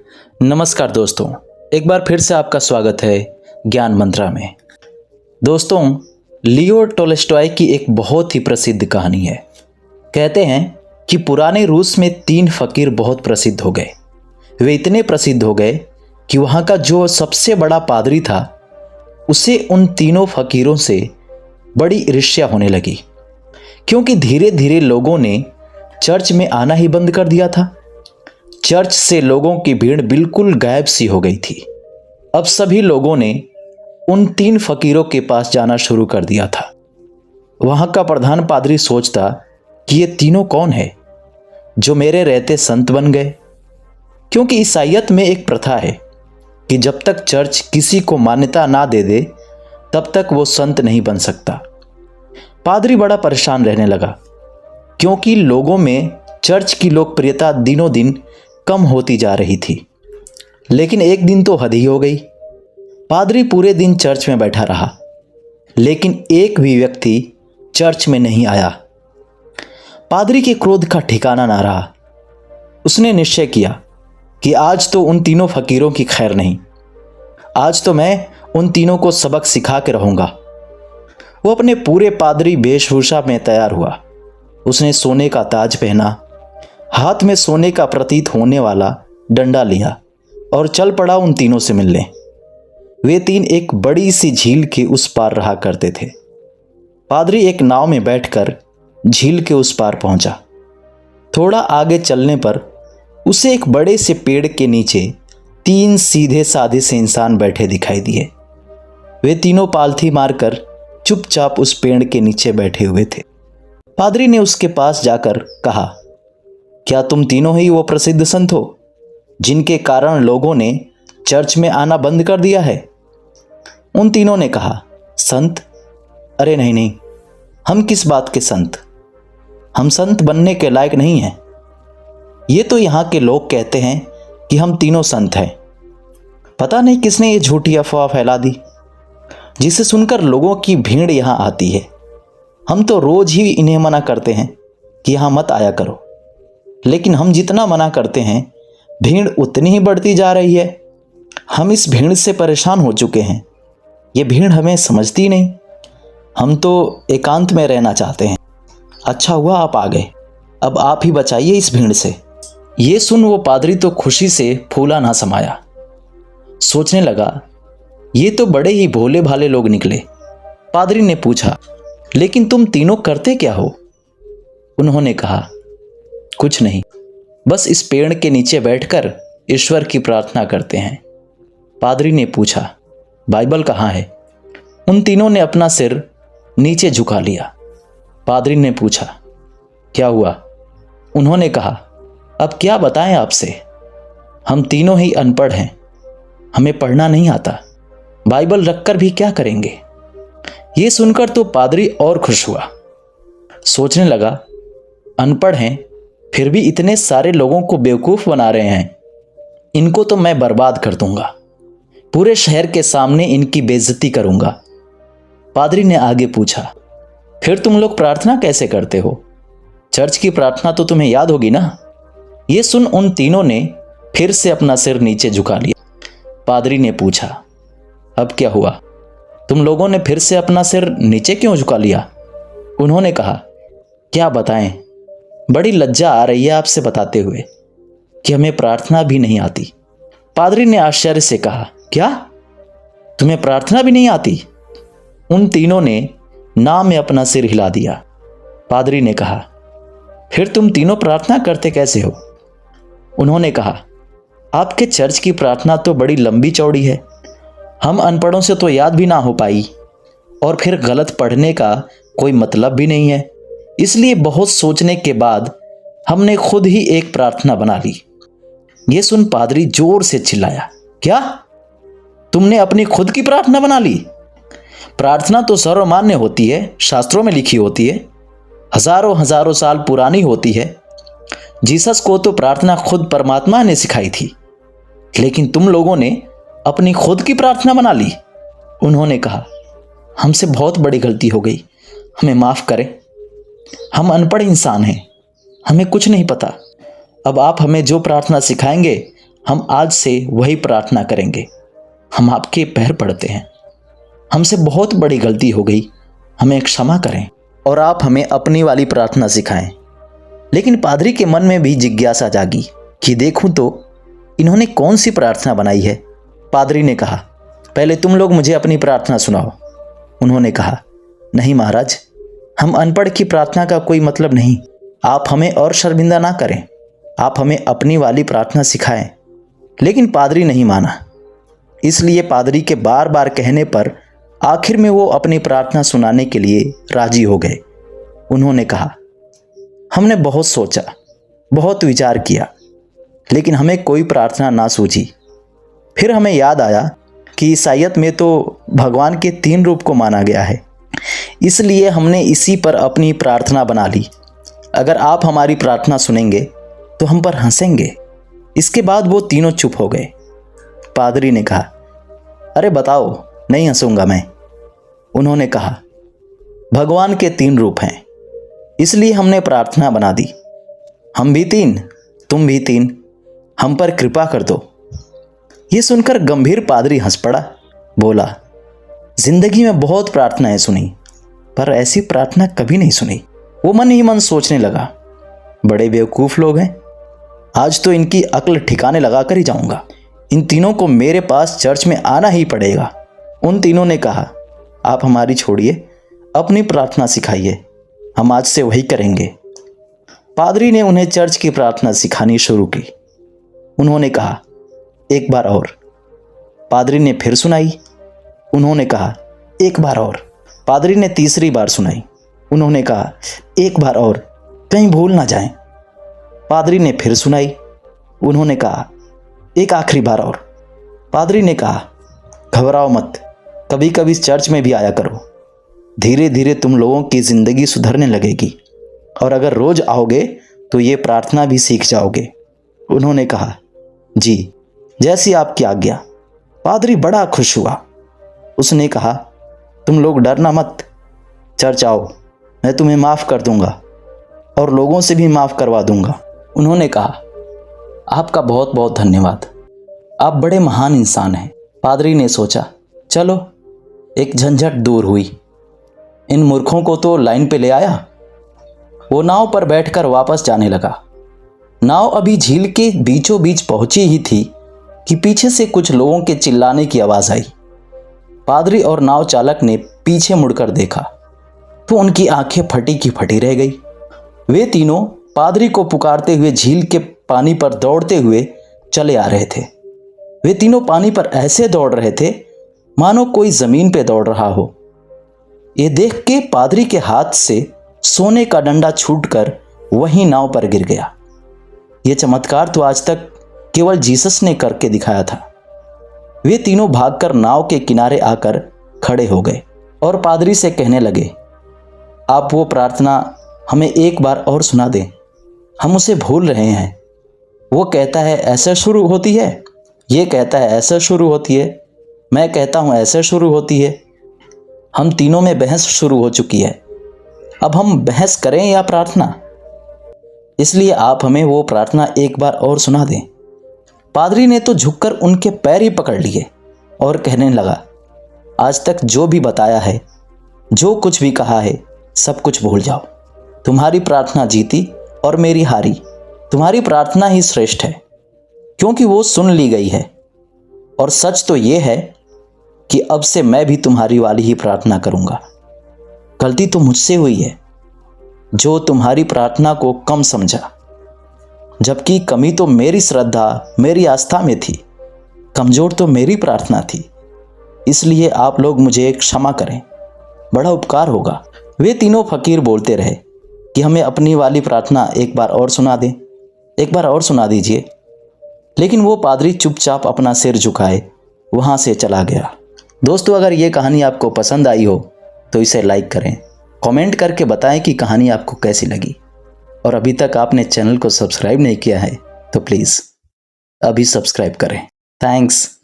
नमस्कार दोस्तों, एक बार फिर से आपका स्वागत है ज्ञान मंत्रा में। दोस्तों, लियो टोल्स्टॉय की एक बहुत ही प्रसिद्ध कहानी है। कहते हैं कि पुराने रूस में 3 फकीर बहुत प्रसिद्ध हो गए। वे इतने प्रसिद्ध हो गए कि वहाँ का जो सबसे बड़ा पादरी था, उसे उन तीनों फकीरों से बड़ी ईर्ष्या होने लगी, क्योंकि धीरे धीरे लोगों ने चर्च में आना ही बंद कर दिया था। चर्च से लोगों की भीड़ बिल्कुल गायब सी हो गई थी। अब सभी लोगों ने उन 3 फकीरों के पास जाना शुरू कर दिया था। वहां का प्रधान पादरी सोचता कि ये तीनों कौन है जो मेरे रहते संत बन गए, क्योंकि ईसाईयत में एक प्रथा है कि जब तक चर्च किसी को मान्यता ना दे दे तब तक वो संत नहीं बन सकता। पादरी बड़ा परेशान रहने लगा, क्योंकि लोगों में चर्च की लोकप्रियता दिनों दिन कम होती जा रही थी। लेकिन एक दिन तो हद ही हो गई। पादरी पूरे दिन चर्च में बैठा रहा, लेकिन एक भी व्यक्ति चर्च में नहीं आया। पादरी के क्रोध का ठिकाना ना रहा। उसने निश्चय किया कि आज तो उन तीनों फकीरों की खैर नहीं। आज तो मैं उन तीनों को सबक सिखा के रहूंगा। वो अपने पूरे पादरी वेशभूषा में तैयार हुआ। उसने सोने का ताज पहना, हाथ में सोने का प्रतीत होने वाला डंडा लिया और चल पड़ा उन तीनों से मिलने। वे 3 एक बड़ी सी झील के उस पार रहा करते थे। पादरी एक नाव में बैठकर झील के उस पार पहुंचा। थोड़ा आगे चलने पर उसे एक बड़े से पेड़ के नीचे 3 सीधे साधे से इंसान बैठे दिखाई दिए। वे तीनों पालथी मारकर चुपचाप उस पेड़ के नीचे बैठे हुए थे। पादरी ने उसके पास जाकर कहा, क्या तुम तीनों ही वो प्रसिद्ध संत हो जिनके कारण लोगों ने चर्च में आना बंद कर दिया है? उन तीनों ने कहा, संत? अरे नहीं नहीं, हम किस बात के संत? हम संत बनने के लायक नहीं हैं। ये तो यहाँ के लोग कहते हैं कि हम तीनों संत हैं। पता नहीं किसने ये झूठी अफवाह फैला दी, जिसे सुनकर लोगों की भीड़ यहाँ आती है। हम तो रोज ही इन्हें मना करते हैं कि यहाँ मत आया करो, लेकिन हम जितना मना करते हैं भीड़ उतनी ही बढ़ती जा रही है। हम इस भीड़ से परेशान हो चुके हैं। ये भीड़ हमें समझती नहीं। हम तो एकांत में रहना चाहते हैं। अच्छा हुआ आप आ गए। अब आप ही बचाइए इस भीड़ से। ये सुन वो पादरी तो खुशी से फूला ना समाया। सोचने लगा, ये तो बड़े ही भोले भाले लोग निकले। पादरी ने पूछा, लेकिन तुम तीनों करते क्या हो? उन्होंने कहा, कुछ नहीं, बस इस पेड़ के नीचे बैठकर ईश्वर की प्रार्थना करते हैं। पादरी ने पूछा, बाइबल कहाँ है? उन तीनों ने अपना सिर नीचे झुका लिया। पादरी ने पूछा, क्या हुआ? उन्होंने कहा, अब क्या बताएं आपसे, हम तीनों ही अनपढ़ हैं। हमें पढ़ना नहीं आता। बाइबल रखकर भी क्या करेंगे? ये सुनकर तो पादरी और खुश हुआ। सोचने लगा, अनपढ़ हैं फिर भी इतने सारे लोगों को बेवकूफ बना रहे हैं। इनको तो मैं बर्बाद कर दूंगा। पूरे शहर के सामने इनकी बेइज्जती करूंगा। पादरी ने आगे पूछा, फिर तुम लोग प्रार्थना कैसे करते हो? चर्च की प्रार्थना तो तुम्हें याद होगी ना? ये सुन उन तीनों ने फिर से अपना सिर नीचे झुका लिया। पादरी ने पूछा, अब क्या हुआ? तुम लोगों ने फिर से अपना सिर नीचे क्यों झुका लिया? उन्होंने कहा, क्या बताएं, बड़ी लज्जा आ रही है आपसे बताते हुए कि हमें प्रार्थना भी नहीं आती। पादरी ने आश्चर्य से कहा, क्या तुम्हें प्रार्थना भी नहीं आती? उन तीनों ने ना में अपना सिर हिला दिया। पादरी ने कहा, फिर तुम तीनों प्रार्थना करते कैसे हो? उन्होंने कहा, आपके चर्च की प्रार्थना तो बड़ी लंबी चौड़ी है। हम अनपढ़ों से तो याद भी ना हो पाई, और फिर गलत पढ़ने का कोई मतलब भी नहीं है। इसलिए बहुत सोचने के बाद हमने खुद ही एक प्रार्थना बना ली। यह सुन पादरी जोर से चिल्लाया, क्या तुमने अपनी खुद की प्रार्थना बना ली? प्रार्थना तो सर्वमान्य होती है, शास्त्रों में लिखी होती है, हजारों हजारों साल पुरानी होती है। जीसस को तो प्रार्थना खुद परमात्मा ने सिखाई थी, लेकिन तुम लोगों ने अपनी खुद की प्रार्थना बना ली। उन्होंने कहा, हमसे बहुत बड़ी गलती हो गई, हमें माफ करें। हम अनपढ़ इंसान हैं, हमें कुछ नहीं पता। अब आप हमें जो प्रार्थना सिखाएंगे हम आज से वही प्रार्थना करेंगे। हम आपके पैर पड़ते हैं, हमसे बहुत बड़ी गलती हो गई, हमें क्षमा करें और आप हमें अपनी वाली प्रार्थना सिखाएं। लेकिन पादरी के मन में भी जिज्ञासा जागी कि देखूं तो इन्होंने कौन सी प्रार्थना बनाई है। पादरी ने कहा, पहले तुम लोग मुझे अपनी प्रार्थना सुनाओ। उन्होंने कहा, नहीं महाराज, हम अनपढ़ की प्रार्थना का कोई मतलब नहीं। आप हमें और शर्मिंदा ना करें, आप हमें अपनी वाली प्रार्थना सिखाएं। लेकिन पादरी नहीं माना। इसलिए पादरी के बार बार कहने पर आखिर में वो अपनी प्रार्थना सुनाने के लिए राजी हो गए। उन्होंने कहा, हमने बहुत सोचा, बहुत विचार किया, लेकिन हमें कोई प्रार्थना ना सूझी। फिर हमें याद आया कि ईसाइयत में तो भगवान के 3 रूप को माना गया है, इसलिए हमने इसी पर अपनी प्रार्थना बना ली। अगर आप हमारी प्रार्थना सुनेंगे तो हम पर हंसेंगे। इसके बाद वो तीनों चुप हो गए। पादरी ने कहा, अरे बताओ, नहीं हंसूंगा मैं। उन्होंने कहा, भगवान के 3 रूप हैं, इसलिए हमने प्रार्थना बना दी। हम भी 3, तुम भी 3, हम पर कृपा कर दो। ये सुनकर गंभीर पादरी हंस पड़ा। बोला, जिंदगी में बहुत प्रार्थनाएं सुनी, पर ऐसी प्रार्थना कभी नहीं सुनी। वो मन ही मन सोचने लगा, बड़े बेवकूफ़ लोग हैं, आज तो इनकी अक्ल ठिकाने लगा कर ही जाऊंगा। इन तीनों को मेरे पास चर्च में आना ही पड़ेगा। उन तीनों ने कहा, आप हमारी छोड़िए, अपनी प्रार्थना सिखाइए, हम आज से वही करेंगे। पादरी ने उन्हें चर्च की प्रार्थना सिखानी शुरू की। उन्होंने कहा, एक बार और। पादरी ने फिर सुनाई। उन्होंने कहा, एक बार और। पादरी ने तीसरी बार सुनाई। उन्होंने कहा, एक बार और, कहीं भूल ना जाएं। पादरी ने फिर सुनाई। उन्होंने कहा, एक आखिरी बार और। पादरी ने कहा, घबराओ मत, कभी कभी चर्च में भी आया करो, धीरे धीरे तुम लोगों की जिंदगी सुधरने लगेगी, और अगर रोज आओगे तो ये प्रार्थना भी सीख जाओगे। उन्होंने कहा, जी, जैसी आपकी आज्ञा। पादरी बड़ा खुश हुआ। उसने कहा, तुम लोग डरना मत, चर्च आओ, मैं तुम्हें माफ़ कर दूंगा और लोगों से भी माफ़ करवा दूंगा। उन्होंने कहा, आपका बहुत बहुत धन्यवाद, आप बड़े महान इंसान हैं। पादरी ने सोचा, चलो, एक झंझट दूर हुई। इन मूर्खों को तो लाइन पे ले आया। वो नाव पर बैठकर वापस जाने लगा। नाव अभी झील के बीचों बीच पहुंची ही थी कि पीछे से कुछ लोगों के चिल्लाने की आवाज़ आई। पादरी और नाव चालक ने पीछे मुड़कर देखा तो उनकी आंखें फटी की फटी रह गई। वे तीनों पादरी को पुकारते हुए झील के पानी पर दौड़ते हुए चले आ रहे थे। वे तीनों पानी पर ऐसे दौड़ रहे थे मानो कोई जमीन पे दौड़ रहा हो। ये देख के पादरी के हाथ से सोने का डंडा छूटकर वहीं नाव पर गिर गया। ये चमत्कार तो आज तक केवल जीसस ने करके दिखाया था। वे तीनों भागकर नाव के किनारे आकर खड़े हो गए और पादरी से कहने लगे, आप वो प्रार्थना हमें एक बार और सुना दें, हम उसे भूल रहे हैं। वो कहता है ऐसे शुरू होती है, ये कहता है ऐसे शुरू होती है, मैं कहता हूँ ऐसे शुरू होती है। हम तीनों में बहस शुरू हो चुकी है। अब हम बहस करें या प्रार्थना? इसलिए आप हमें वो प्रार्थना एक बार और सुना दें। पादरी ने तो झुककर उनके पैर ही पकड़ लिए और कहने लगा, आज तक जो भी बताया है, जो कुछ भी कहा है, सब कुछ भूल जाओ। तुम्हारी प्रार्थना जीती और मेरी हारी। तुम्हारी प्रार्थना ही श्रेष्ठ है, क्योंकि वो सुन ली गई है। और सच तो ये है कि अब से मैं भी तुम्हारी वाली ही प्रार्थना करूंगा। गलती तो मुझसे हुई है, जो तुम्हारी प्रार्थना को कम समझा, जबकि कमी तो मेरी श्रद्धा, मेरी आस्था में थी, कमजोर तो मेरी प्रार्थना थी। इसलिए आप लोग मुझे क्षमा करें, बड़ा उपकार होगा। वे तीनों फकीर बोलते रहे कि हमें अपनी वाली प्रार्थना एक बार और सुना दें, एक बार और सुना दीजिए। लेकिन वो पादरी चुपचाप अपना सिर झुकाए वहाँ से चला गया। दोस्तों, अगर ये कहानी आपको पसंद आई हो तो इसे लाइक करें, कमेंट करके बताएं कि कहानी आपको कैसी लगी। और अभी तक आपने चैनल को सब्सक्राइब नहीं किया है तो प्लीज़ अभी सब्सक्राइब करें। थैंक्स।